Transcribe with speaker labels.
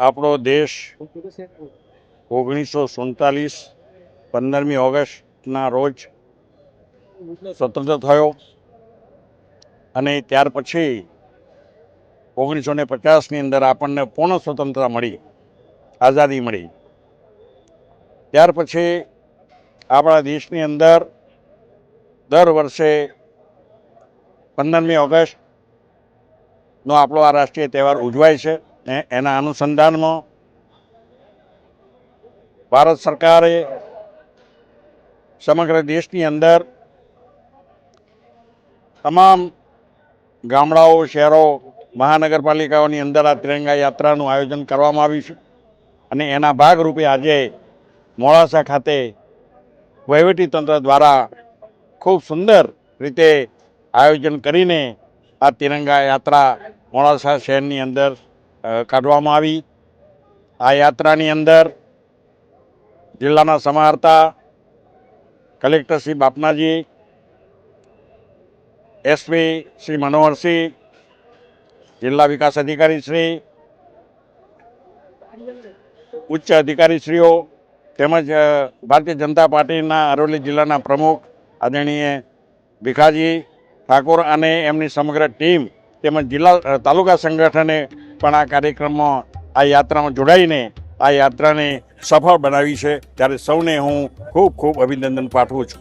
Speaker 1: આપણો દેશ 1947 15મી ઓગસ્ટના રોજ સ્વતંત્ર થયો અને ત્યાર પછી 1950ની અંદર આપણને પૂર્ણ સ્વતંત્રતા મળી, આઝાદી મળી. ત્યાર પછી આપણા દેશની અંદર દર વર્ષે 15મી ઓગસ્ટનો આપણો આ રાષ્ટ્રીય તહેવાર ઉજવાય છે. એના અનુસંધાનમાં ભારત સરકારે સમગ્ર દેશની અંદર તમામ ગામડાઓ, શહેરો, મહાનગરપાલિકાઓની અંદર આ તિરંગા યાત્રાનું આયોજન કરવામાં આવ્યું છે અને એના ભાગરૂપે આજે મોડાસા ખાતે વહીવટીતંત્ર દ્વારા ખૂબ સુંદર રીતે આયોજન કરીને આ તિરંગા યાત્રા મોડાસા શહેરની અંદર કાઢવામાં આવી. આ યાત્રાની અંદર જિલ્લાના સમાહર્તા કલેક્ટર શ્રી બાપનાજી, એસપી શ્રી મનોહરસિંહ, જિલ્લા વિકાસ અધિકારી શ્રી, ઉચ્ચ અધિકારીશ્રીઓ તેમજ ભારતીય જનતા પાર્ટીના અરવલ્લી જિલ્લાના પ્રમુખ આદરણીય ભીખાજી ઠાકોર અને એમની સમગ્ર ટીમ તેમજ જિલ્લા તાલુકા સંગઠને પણ આ કાર્યક્રમમાં આ યાત્રામાં જોડાઈને આ યાત્રાને સફળ બનાવી છે. ત્યારે સૌને હું ખૂબ ખૂબ અભિનંદન પાઠવું છું.